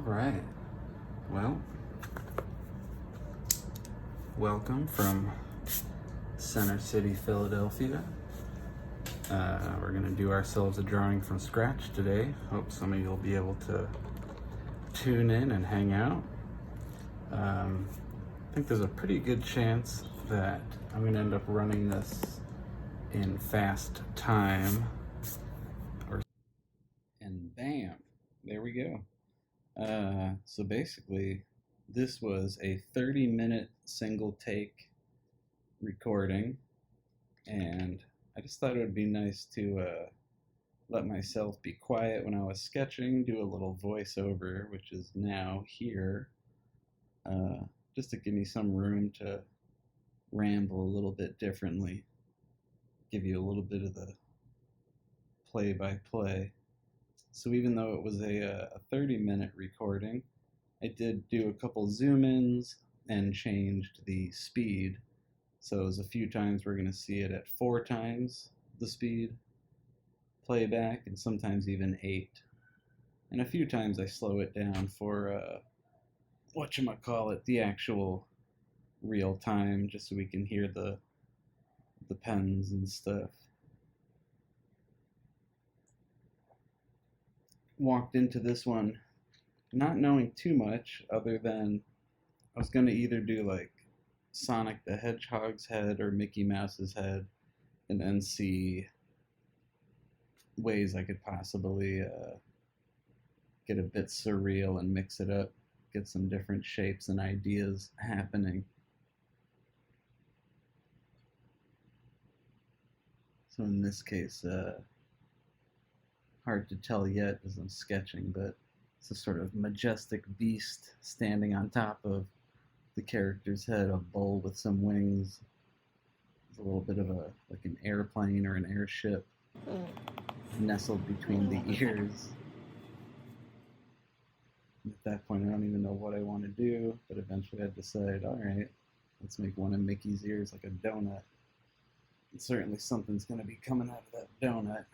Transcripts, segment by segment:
right. Well, welcome from Center City, Philadelphia. We're going to do ourselves a drawing from scratch today. Hope some of you will be able to tune in and hang out. I think there's a pretty good chance that I'm going to end up running this in fast time. And bam, there we go. So basically, this was a 30-minute single take recording, and I just thought it would be nice to let myself be quiet when I was sketching, do a little voiceover, which is now here, just to give me some room to ramble a little bit differently, give you a little bit of the play-by-play. So even though it was a 30-minute recording, I did do a couple zoom-ins and changed the speed. So it was a few times we're going to see it at 4 times the speed playback, and sometimes even 8. And a few times I slow it down for the actual real time, just so we can hear the pens and stuff. Walked into this one not knowing too much, other than I was going to either do like Sonic the Hedgehog's head or Mickey Mouse's head, and then see ways I could possibly get a bit surreal and mix it up, get some different shapes and ideas happening. So in this case, hard to tell yet as I'm sketching, but it's a sort of majestic beast standing on top of the character's head, a bull with some wings. It's a little bit of like an airplane or an airship nestled between the ears. At that point, I don't even know what I want to do, but eventually I decide, all right, let's make one of Mickey's ears like a donut. And certainly something's going to be coming out of that donut.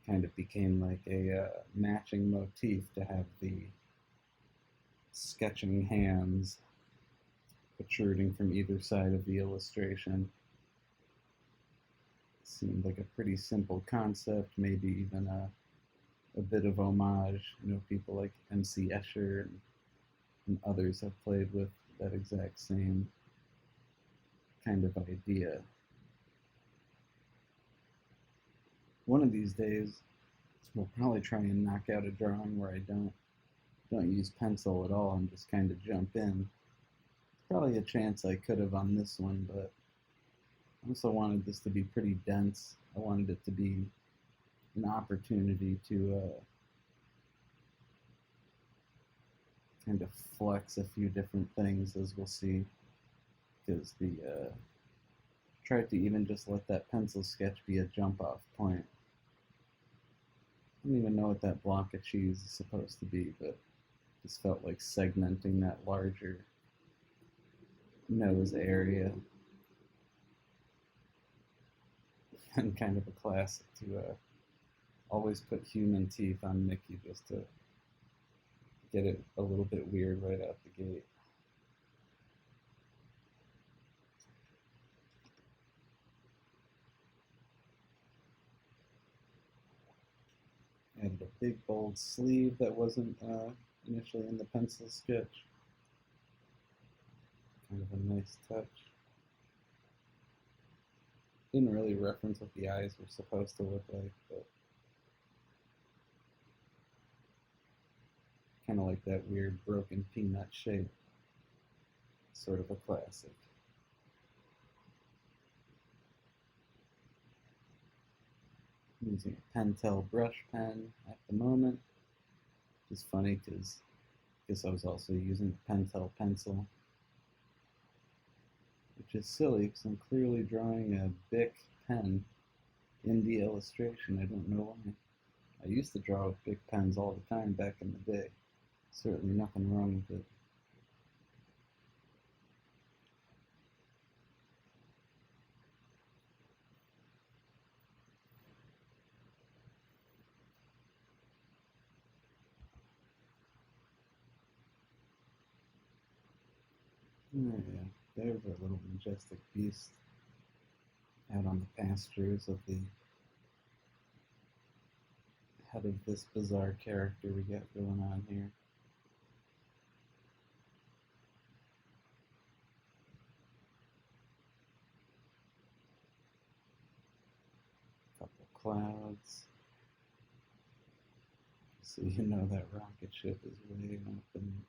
Kind of became like a matching motif to have the sketching hands protruding from either side of the illustration. Seemed like a pretty simple concept, maybe even a bit of homage. You know, people like MC Escher and others have played with that exact same kind of idea. One of these days, we'll probably try and knock out a drawing where I don't use pencil at all and just kind of jump in. Probably a chance I could have on this one, but I also wanted this to be pretty dense. I wanted it to be an opportunity to kind of flex a few different things, as we'll see, because tried to even just let that pencil sketch be a jump-off point. I don't even know what that block of cheese is supposed to be, but just felt like segmenting that larger nose area. And kind of a classic to always put human teeth on Mickey just to get it a little bit weird right out the gate. Added a big bold sleeve that wasn't initially in the pencil sketch. Kind of a nice touch. Didn't really reference what the eyes were supposed to look like, but kind of like that weird broken peanut shape. Sort of a classic. I'm using a Pentel brush pen at the moment, which is funny because I guess I was also using a Pentel pencil, which is silly because I'm clearly drawing a Bic pen in the illustration. I don't know why. I used to draw with Bic pens all the time back in the day. Certainly nothing wrong with it. Oh yeah, there's our little majestic beast out on the pastures of the head of this bizarre character we got going on here. Couple clouds. So you know that rocket ship is way up, and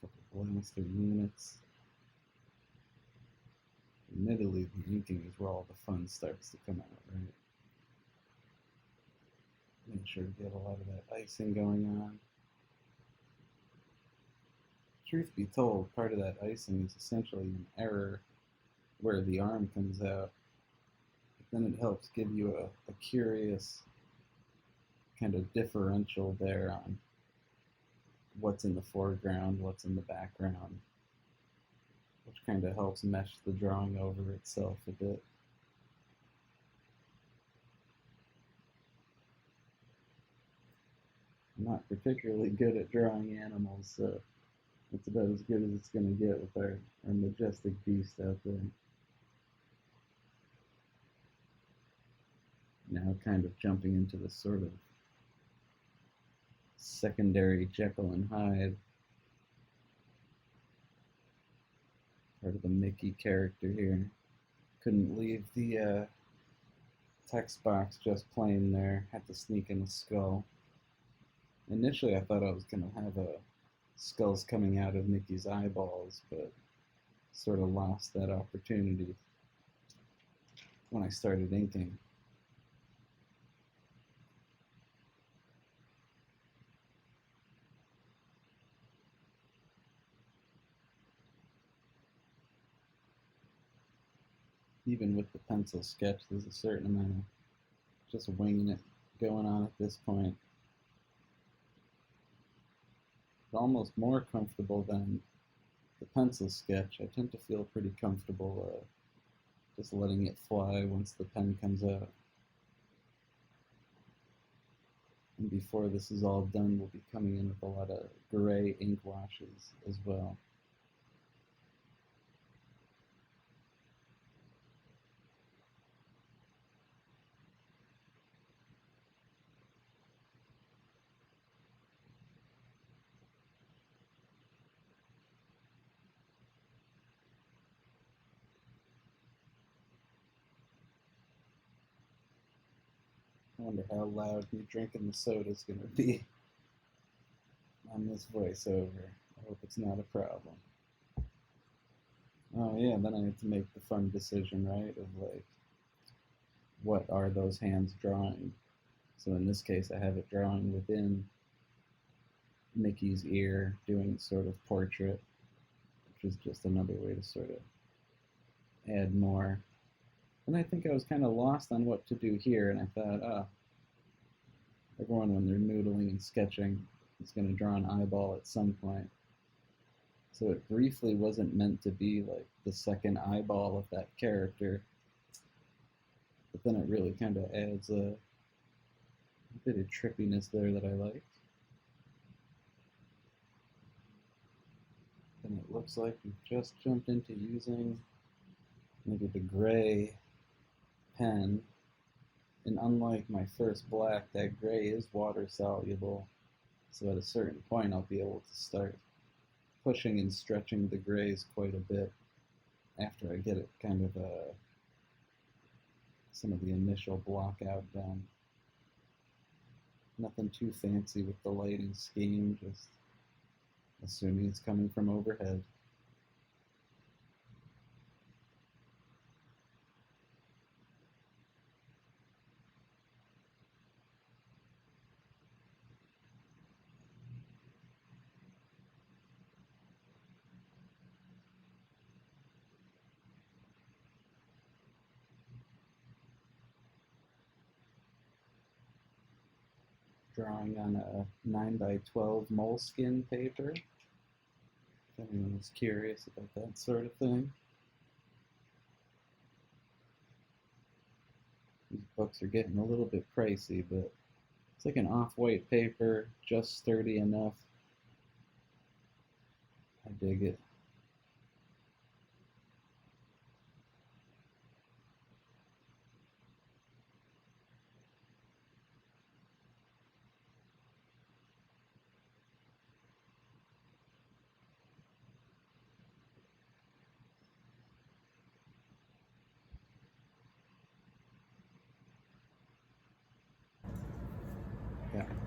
a couple blaster units. Admittedly, the inking is where all the fun starts to come out, right? Make sure to get a lot of that icing going on. Truth be told, part of that icing is essentially an error where the arm comes out. But then it helps give you a curious kind of differential there on what's in the foreground, what's in the background, which kind of helps mesh the drawing over itself a bit. I'm not particularly good at drawing animals, so it's about as good as it's going to get with our majestic beast out there. Now kind of jumping into this sort of secondary Jekyll and Hyde, part of the Mickey character here. Couldn't leave the text box just plain there, had to sneak in a skull. Initially I thought I was going to have skulls coming out of Mickey's eyeballs, but sort of lost that opportunity when I started inking. Even with the pencil sketch, there's a certain amount of just winging it going on at this point. But almost more comfortable than the pencil sketch. I tend to feel pretty comfortable just letting it fly once the pen comes out. And before this is all done, we'll be coming in with a lot of gray ink washes as well. I wonder how loud me drinking the soda is going to be on this voiceover. I hope it's not a problem. Oh yeah, then I need to make the fun decision, right? Of like, what are those hands drawing? So in this case, I have it drawing within Mickey's ear, doing sort of portrait, which is just another way to sort of add more. And I think I was kind of lost on what to do here, and I thought, oh, everyone when they're noodling and sketching is going to draw an eyeball at some point. So it briefly wasn't meant to be like the second eyeball of that character, but then it really kind of adds a bit of trippiness there that I liked. And it looks like we've just jumped into using maybe the gray pen. And unlike my first black, that gray is water soluble. So at a certain point, I'll be able to start pushing and stretching the grays quite a bit after I get it kind of some of the initial block out done. Nothing too fancy with the lighting scheme, just assuming it's coming from overhead. Drawing on a 9x12 moleskin paper, if anyone was curious about that sort of thing. These books are getting a little bit pricey, but it's like an off-white paper, just sturdy enough. I dig it.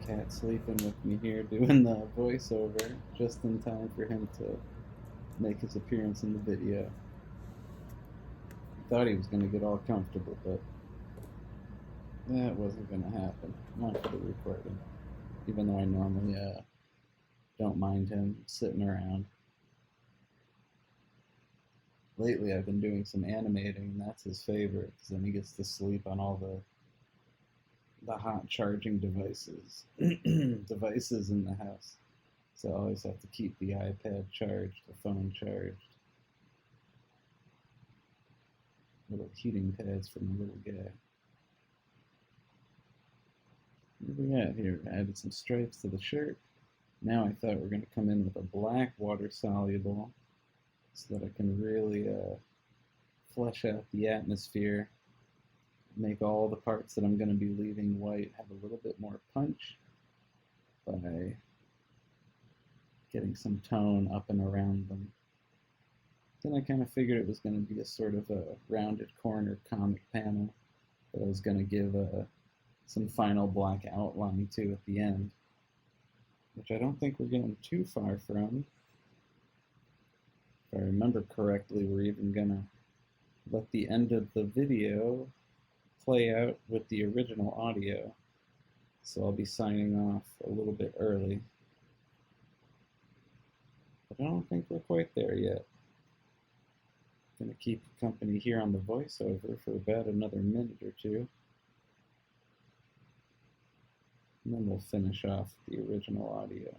cat sleeping with me here doing the voiceover just in time for him to make his appearance in the video. Thought he was going to get all comfortable, but that wasn't going to happen. Not for the recording. Even though I normally don't mind him sitting around. Lately I've been doing some animating, and that's his favorite, because then he gets to sleep on all the hot charging devices in the house. So I always have to keep the iPad charged, the phone charged. Little heating pads for my little guy. What do we got here? I added some stripes to the shirt. Now I thought we are going to come in with a black water soluble so that I can really flesh out the atmosphere, make all the parts that I'm going to be leaving white have a little bit more punch by getting some tone up and around them. Then I kind of figured it was going to be a sort of a rounded corner comic panel that I was going to give some final black outline to at the end, which I don't think we're getting too far from. If I remember correctly, we're even going to let the end of the video play out with the original audio. So I'll be signing off a little bit early. But I don't think we're quite there yet. I'm going to keep you company here on the voiceover for about another minute or two. And then we'll finish off the original audio.